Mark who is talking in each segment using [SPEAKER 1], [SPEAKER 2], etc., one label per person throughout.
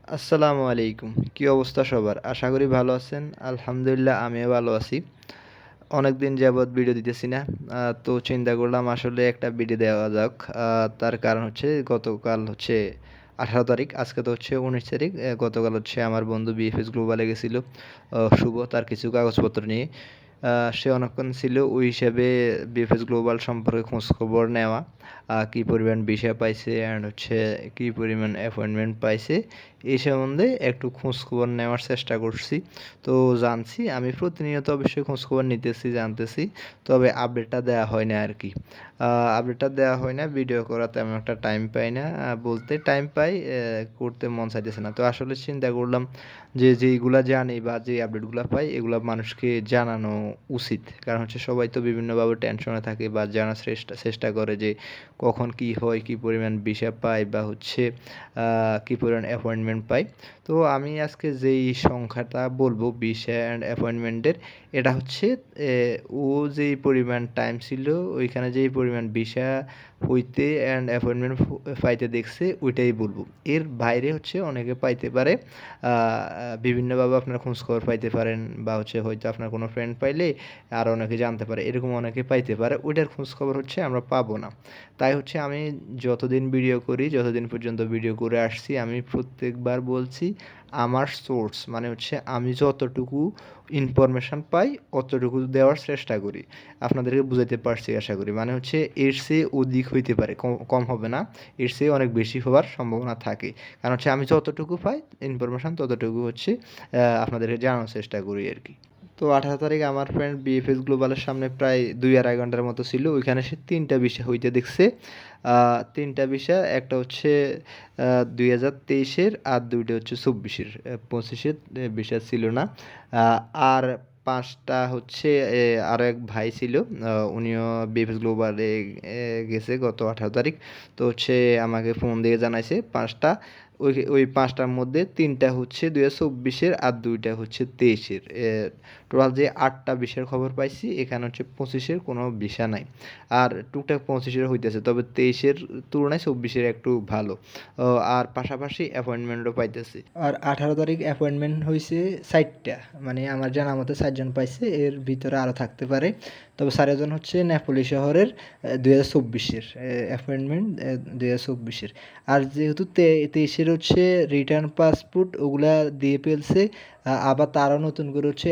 [SPEAKER 1] আসসালামু আলাইকুম। কি অবস্থা সবার? আশা করি ভালো আছেন। আলহামদুলিল্লাহ আমিও ভালো আছি। অনেকদিন যাবৎ ভিডিও দিতেছি না। তো চিন্তা করলাম আসলে একটা ভিডিও দেওয়া যাক। তার কারণ হচ্ছে গতকাল হচ্ছে 18 তারিখ, আজকে তো হচ্ছে 19 তারিখ। গতকাল হচ্ছে আমার বন্ধু বিএফএস গ্লোবালে গেছিল। শুভ তার কিছু কাগজপত্র নিয়ে। সে অনেকক্ষণ ছিল, ওই হিসাবে বিএফএস গ্লোবাল সম্পর্কে খোঁজখবর নেওয়া। কী পরিমাণ ভিসা পাইছে অ্যান্ড হচ্ছে কী পরিমাণ অ্যাপয়েন্টমেন্ট পাইছে এই সম্বন্ধে একটু খোঁজখবর নেওয়ার চেষ্টা করছি। তো জানছি, আমি প্রতিনিয়ত অবশ্যই খোঁজখবর নিতেছি, জানতেছি, তবে আপডেটটা দেওয়া হয় না আর কি। আপডেটটা দেওয়া হয় না, ভিডিও করা তেমন একটা টাইম পাই না। বলতে টাইম পাই, করতে মন চাইতেছে না। তো আসলে চিন্তা করলাম যে যেইগুলা জানি বা যে আপডেটগুলো পাই এগুলা মানুষকে জানানো উচিত। কারণ হচ্ছে সবাই তো বিভিন্নভাবে টেনশনে থাকে বা জানার চেষ্টা চেষ্টা করে যে কখন কি হয়, কি পরিমাণ ভিসা পায় বা হচ্ছে কি পরিমাণ অ্যাপয়েন্টমেন্ট পায়। তো আমি আজকে যেই সংখ্যাটা বলবো ভিসা অ্যান্ড অ্যাপয়েন্টমেন্টের, এটা হচ্ছে ও যেই পরিমাণ টাইম ছিল ওইখানে যেই পরিমাণ ভিসা হইতে অ্যান্ড অ্যাপয়েন্টমেন্ট পাইতে দেখছে ওইটাই বলবো। এর বাইরে হচ্ছে অনেকে পাইতে পারে, বিভিন্নভাবে আপনারা খোঁজখবর পাইতে পারেন বা হচ্ছে হয়তো আপনার কোনো ফ্রেন্ড পাইলে আর অনেকে জানতে পারে, এরকম অনেকে পাইতে পারে, ওইটার খোঁজখবর হচ্ছে আমরা পাবো না। তাই হচ্ছে আমি যতদিন ভিডিও করি, যতদিন পর্যন্ত ভিডিও করে আসছি, আমি প্রত্যেকবার বলছি আমার সোর্স মানে হচ্ছে আমি যতটুকু ইনফরমেশান পাই অতটুকু দেওয়ার চেষ্টা করি। আপনাদেরকে বুঝাইতে পারছি আশা করি। মানে হচ্ছে এর চেয়ে অধিক হইতে পারে, কম হবে না, এর চেয়ে অনেক বেশি হওয়ার সম্ভাবনা থাকে। কারণ হচ্ছে আমি যতটুকু পাই ইনফরমেশান ততটুকু হচ্ছে আপনাদেরকে জানানোর চেষ্টা করি আর কি। তো 18 তারিখ আমার ফ্রেন্ড বিএফএস গ্লোবালের সামনে প্রায় 2 আড়াই ঘন্টার মতো ছিল, ওইখানে সে 3টা বিষয় হইতে দেখছে। 3টা বিষয়, একটা হচ্ছে 2023-এর আর 2টা হচ্ছে 24-এর। 25-এর বিষয় ছিল না। আর 5টা হচ্ছে আরও এক ভাই ছিল, উনিও বিএফএস গ্লোবালে গেছে গত 18 তারিখ। তো হচ্ছে আমাকে ফোন দিয়ে জানাইছে 5টা। ওই 5টার মধ্যে 3টা হচ্ছে 2024-এর আর 2টা হচ্ছে 23-এর। টোটাল যে 8টা বিষয়ের খবর পাইছি, এখানে হচ্ছে 25-এর কোনো বিষয় নাই। আর টুকটাক 25-এর হইতেছে, তবে 23-এর তুলনায় 24-এর একটু ভালো। আর পাশাপাশি অ্যাপয়েন্টমেন্টও পাইতেছি। আর 18 তারিখ অ্যাপয়েন্টমেন্ট হয়েছে 4টা, মানে আমার জানা মতে 4জন পাইছে, এর ভিতরে আরও থাকতে পারে। তবে 4জন হচ্ছে নেপোলি শহরের 2024-এর অ্যাপয়েন্টমেন্ট, 2024-এর। আর যেহেতু 23-এর হচ্ছে রিটার্ন পাসপোর্ট ওগুলা দিয়ে ফেলছে, আবার তারাও নতুন করে হচ্ছে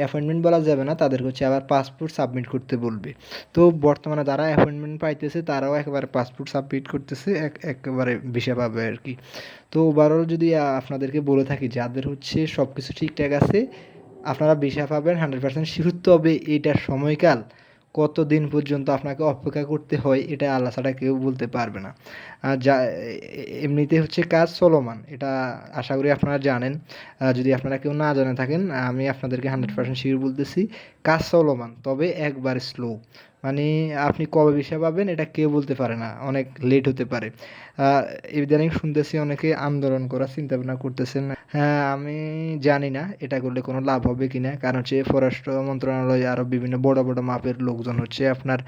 [SPEAKER 1] অ্যাপয়েন্টমেন্ট বলা যাবে না, তাদেরকে হচ্ছে আবার পাসপোর্ট সাবমিট করতে বলবে। তো বর্তমানে যারা অ্যাপয়েন্টমেন্ট পাইতেছে তারাও একেবারে পাসপোর্ট সাবমিট করতেছে, একেবারে ভিসা পাবে আর কি। তো ওভারঅল যদি আপনাদেরকে বলে থাকি, যাদের হচ্ছে সব কিছু ঠিকঠাক আছে আপনারা ভিসা পাবেন 100% শিওর। তবে এইটার সময়কাল কতদিন পর্যন্ত আপনাকে অপেক্ষা করতে হয় এটা আল্লাহ ছাড়া কেউ বলতে পারবে না। যা এমনিতে হচ্ছে কাজ চলমান, এটা আশা করি আপনারা জানেন। যদি আপনারা কেউ না জেনে থাকেন, আমি আপনাদেরকে 100% শিওর বলতেছি, কাজ চলমান, তবে একবার স্লো। মানে আপনি কবে ভিসা পাবেন এটা কেউ বলতে পারে না, অনেক লেট হতে পারে। ইদানিং শুনতেছি অনেকে আন্দোলন করার চিন্তা ভাবনা করতেছেন। হ্যাঁ, আমি জানি না এটা করলে কোনো লাভ হবে কিনা, কারণ হচ্ছে পররাষ্ট্র মন্ত্রণালয় আরও বিভিন্ন বড় বড় মাপের লোকজন হচ্ছে আপনার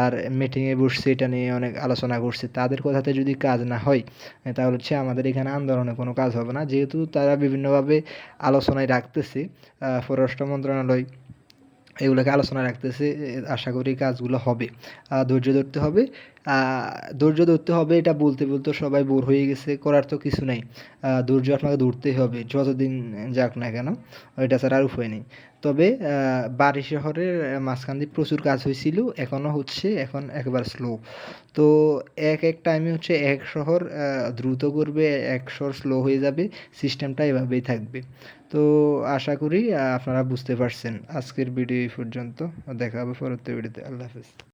[SPEAKER 1] আর মিটিংয়ে বসছে, এটা নিয়ে অনেক আলোচনা করছে। তাদের কথাতে যদি কাজ না হয় তাহলে হচ্ছে আমাদের এখানে আন্দোলনে কোনো কাজ হবে না, যেহেতু তারা বিভিন্নভাবে আলোচনায় রাখতেছে, পররাষ্ট্র মন্ত্রণালয় এগুলোকে আলোচনা রাখতেছে। আশা করি কাজগুলো হবে। ধৈর্য ধরতে হবে। ধৈর্য ধরতে হবে, এটা বলতে বলতে সবাই বোর হয়ে গেছে, করার তো কিছু নেই। ধৈর্য আপনাকে ধরতেই হবে যতদিন যাক না কেন, এটা ছাড়া আর উপায় নেই। তবে বারি শহরের মাঝখান দিয়ে প্রচুর কাজ হয়েছিল, এখনও হচ্ছে, এখন একেবারে স্লো। তো এক টাইমে হচ্ছে এক শহর দ্রুত করবে, এক শহর স্লো হয়ে যাবে, সিস্টেমটা এভাবেই থাকবে। তো আশা করি আপনারা বুঝতে পারছেন। আজকের ভিডিও এই পর্যন্ত, দেখা হবে পরবর্তী ভিডিওতে। আল্লাহ হাফেজ।